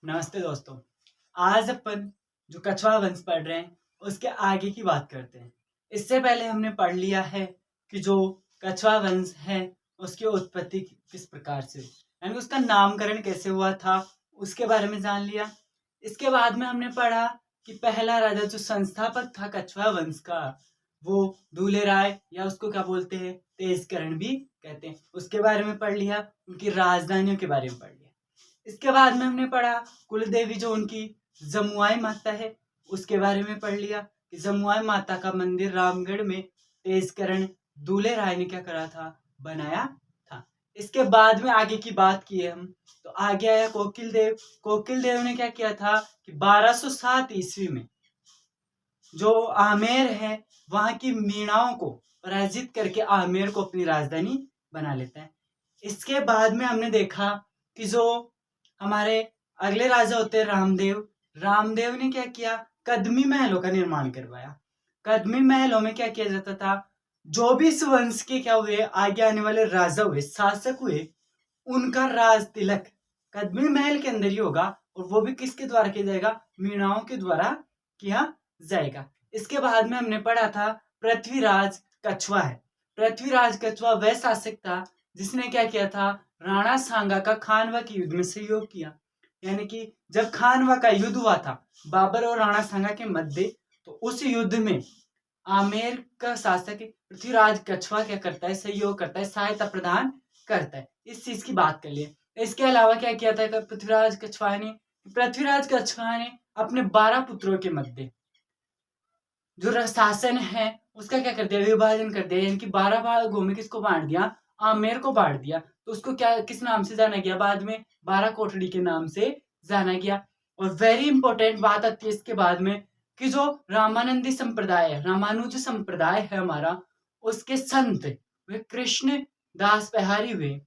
नमस्ते दोस्तों। आज अपन जो कछवा वंश पढ़ रहे हैं उसके आगे की बात करते हैं। इससे पहले हमने पढ़ लिया है कि जो कछवा वंश है उसकी उत्पत्ति किस प्रकार से यानी उसका नामकरण कैसे हुआ था उसके बारे में जान लिया। इसके बाद में हमने पढ़ा कि पहला राजा जो संस्थापक था कछवा वंश का वो दूले राय या उसको क्या बोलते हैं तेजकरण भी कहते हैं, उसके बारे में पढ़ लिया। उनकी राजधानियों के बारे में पढ़ लिया। इसके बाद में हमने पढ़ा कुल देवी जो उनकी जमुआई माता है उसके बारे में पढ़ लिया कि जमुआई माता का मंदिर रामगढ़ में तेजकरण दूल्हे राय ने क्या करा था, बनाया था। इसके बाद में आगे की बात की है हम तो आगे आया कोकिल देव। कोकिल देव ने क्या किया था कि 1207 ईस्वी में जो आमेर है वहां की मीणाओं को पराजित करके आमेर को अपनी राजधानी बना लेता है। इसके बाद में हमने देखा कि जो हमारे अगले राजा होते हैं रामदेव। रामदेव ने क्या किया, कदमी महलों का निर्माण करवाया। कदमी महलों में क्या किया जाता था, जो भी इस वंश के क्या हुए आगे आने वाले राजा हुए शासक हुए उनका राज तिलक कदमी महल के अंदर ही होगा और वो भी किसके द्वारा किया जाएगा, मीणाओं के द्वारा किया जाएगा। इसके बाद में हमने पढ़ा था पृथ्वीराज कछवा है। पृथ्वीराज कछवा वह शासक था जिसने क्या किया था, राणा सांगा का खानवा के युद्ध में सहयोग किया। यानी कि जब खानवा का युद्ध हुआ था बाबर और राणा सांगा के मध्य, तो उस युद्ध में आमेर का शासक पृथ्वीराज कछवा क्या करता है, सहयोग करता है, सहायता प्रदान करता है। इस चीज की बात कर लिए। इसके अलावा क्या किया था पृथ्वीराज कछवा ने अपने 12 पुत्रों के मध्य जो शासन है उसका क्या कर दिया, विभाजन कर दिया। यानी कि 12 भागों में किसको बांट दिया, आमेर को बांट दिया। तो उसको क्या किस नाम से जाना गया, बाद में 12 कोठड़ी के नाम से जाना गया। और वेरी इंपॉर्टेंट बात आती है इसके बाद में कि जो रामानंदी संप्रदाय है, रामानुज संप्रदाय है हमारा, उसके संत वे कृष्ण दास बिहारी हुए।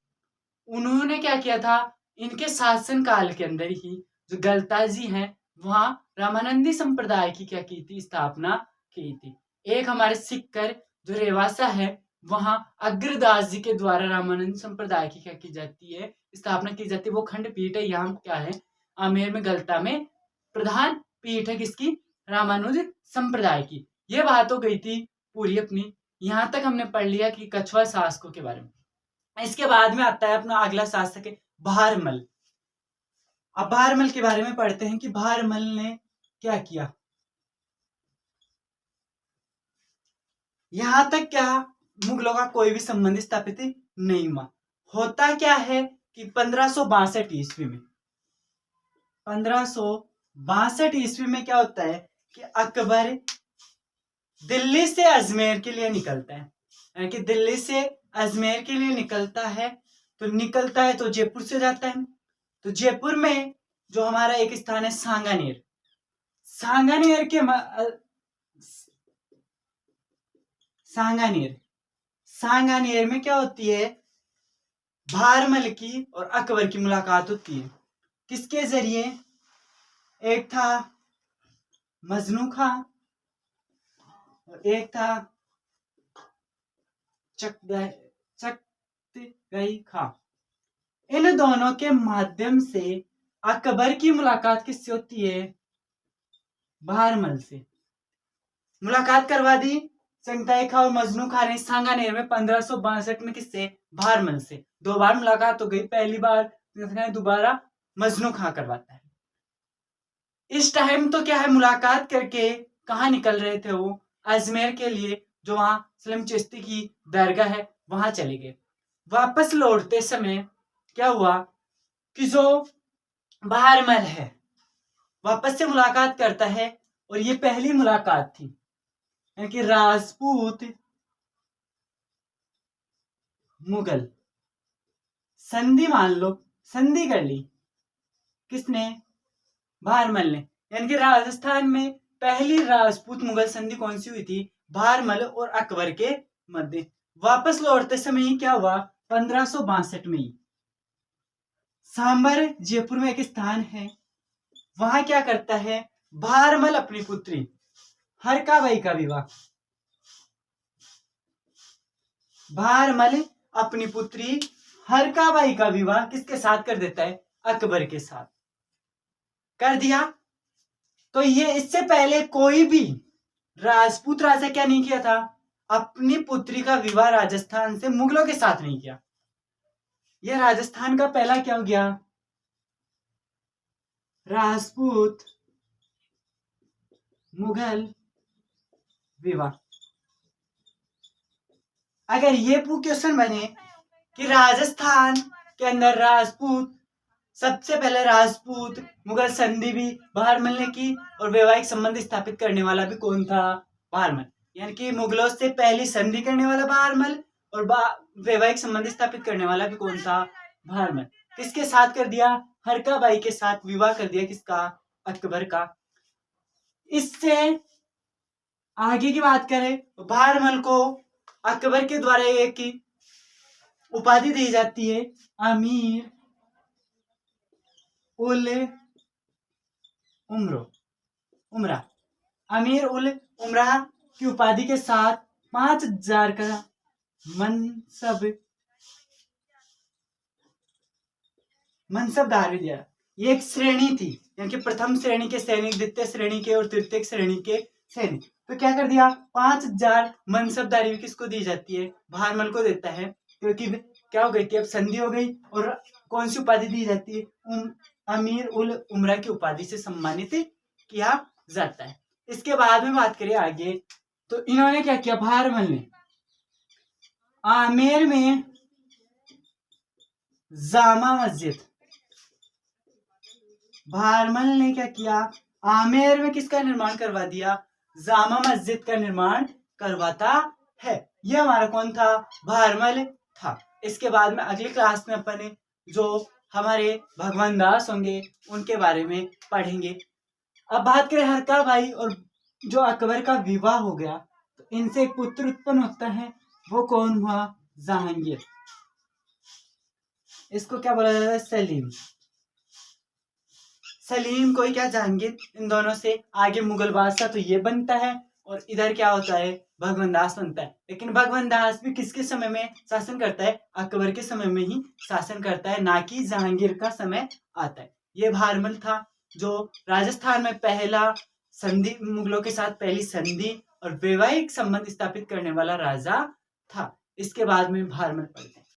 उन्होंने क्या किया था, इनके शासन काल के अंदर ही जो गलता जी हैं वहां रामानंदी संप्रदाय की क्या की थी, स्थापना की थी। एक हमारे सिक्कर जो रेवासा है वहां अग्रदास जी के द्वारा रामानंद संप्रदाय की क्या की जाती है, स्थापना की जाती है। वो खंड पीठ है, यहाँ क्या है आमेर में गलता में प्रधान पीठ है किसकी, रामानुज संप्रदाय की। ये बात हो गई थी पूरी अपनी। यहां तक हमने पढ़ लिया कि कछवा शासकों के बारे में। इसके बाद में आता है अपना अगला शासक है भारमल। अब भारमल के बारे में पढ़ते हैं कि भारमल ने क्या किया। यहां तक क्या मुगलों का कोई भी संबंध स्थापित नहीं हुआ। होता क्या है कि 1562 ईस्वी में 1562 ईस्वी में क्या होता है कि अकबर दिल्ली से अजमेर के लिए निकलता है। यानी कि दिल्ली से अजमेर के लिए निकलता है तो जयपुर से जाता है। तो जयपुर में जो हमारा एक स्थान है सांगानेर, सांगानेर के सांगानेर सांगानेर में क्या होती है, भारमल की और अकबर की मुलाकात होती है। किसके जरिए, एक था मजनू खां और एक था चकतई खां। इन दोनों के माध्यम से अकबर की मुलाकात किससे होती है, भारमल से। मुलाकात करवा दी चंगताई खां और मजनू खां ने सांगानेर में 1562 में किससे, भारमल से। 2 बार मुलाकात हो गई, पहली बार दोबारा मजनू खां करवाता है। इस टाइम तो क्या है, मुलाकात करके कहाँ निकल रहे थे वो, अजमेर के लिए, जो वहां सलीम चिश्ती की दरगाह है वहां चले गए। वापस लौटते समय क्या हुआ कि जो भारमल है वापस से मुलाकात करता है और ये पहली मुलाकात थी। यानी कि राजपूत मुगल संधि मान लो, संधि कर ली किसने, भारमल ने। यानी कि राजस्थान में पहली राजपूत मुगल संधि कौन सी हुई थी, भारमल और अकबर के मध्य। वापस लौटते समय ही क्या हुआ, 1562 में ही सांबर जयपुर में एक स्थान है, वहां क्या करता है, भारमल अपनी पुत्री हरकाबाई का विवाह, भारमल अपनी पुत्री हरकाबाई का विवाह किसके साथ कर देता है, अकबर के साथ। कर दिया। तो ये इससे पहले कोई भी राजपूत राजा क्या नहीं किया था, अपनी पुत्री का विवाह राजस्थान से मुगलों के साथ नहीं किया। यह राजस्थान का पहला क्या हो गया, राजपूत मुगल विवाह। अगर ये क्वेश्चन बने कि राजस्थान के अंदर राजपूत, सबसे पहले राजपूत मुगल संधि भी बहारमल ने की, और वैवाहिक संबंध स्थापित करने वाला भी कौन था, बहारमल। यानी कि मुगलों से पहली संधि करने वाला बहारमल, और वैवाहिक संबंध स्थापित करने वाला भी कौन था, बहारमल। किसके साथ कर दिया, हरका बाई के साथ विवाह कर दिया, किसका, अकबर का। इससे आगे की बात करें, बहारमल को अकबर के द्वारा एक उपाधि दी जाती है, अमीर उल उमरा। अमीर उल उमरा की उपाधि के साथ 5000 का मनसबदारी दिया। ये एक श्रेणी थी, यानी कि प्रथम श्रेणी के सैनिक, द्वितीय श्रेणी के और तृतीय श्रेणी के सैनिक। तो क्या कर दिया, 5000 मनसबदारी किसको दी जाती है, बहारमल को देता है, क्योंकि क्या हो गई थी, अब संधि हो गई, और कौन सी उपाधि दी जाती है, अमीर उल उमरा की उपाधि से सम्मानित किया जाता है। इसके बाद में बात करें आगे, तो इन्होंने क्या किया, बहारमल ने आमेर में जामा मस्जिद, बहारमल ने क्या किया, आमेर में किसका निर्माण करवा दिया, जामा मस्जिद का निर्माण करवाता है। यह हमारा कौन था, बहारमल था। इसके बाद में अगली क्लास में अपन जो हमारे भगवान दास होंगे उनके बारे में पढ़ेंगे। अब बात करें हरका भाई और जो अकबर का विवाह हो गया, तो इनसे एक पुत्र उत्पन्न होता है, वो कौन हुआ, जहांगीर। इसको क्या बोला जाता है, सलीम। सलीम कोई क्या, जहांगीर। इन दोनों से आगे मुगल बादशाह तो ये बनता है, और इधर क्या होता है, भगवान दास बनता है। लेकिन भगवान दास भी किसके समय में शासन करता है, अकबर के समय में ही शासन करता है, ना कि जहांगीर का समय आता है। ये बहारमल था जो राजस्थान में पहला संधि, मुगलों के साथ पहली संधि और वैवाहिक संबंध स्थापित करने वाला राजा था। इसके बाद में बहारमल पढ़ते हैं।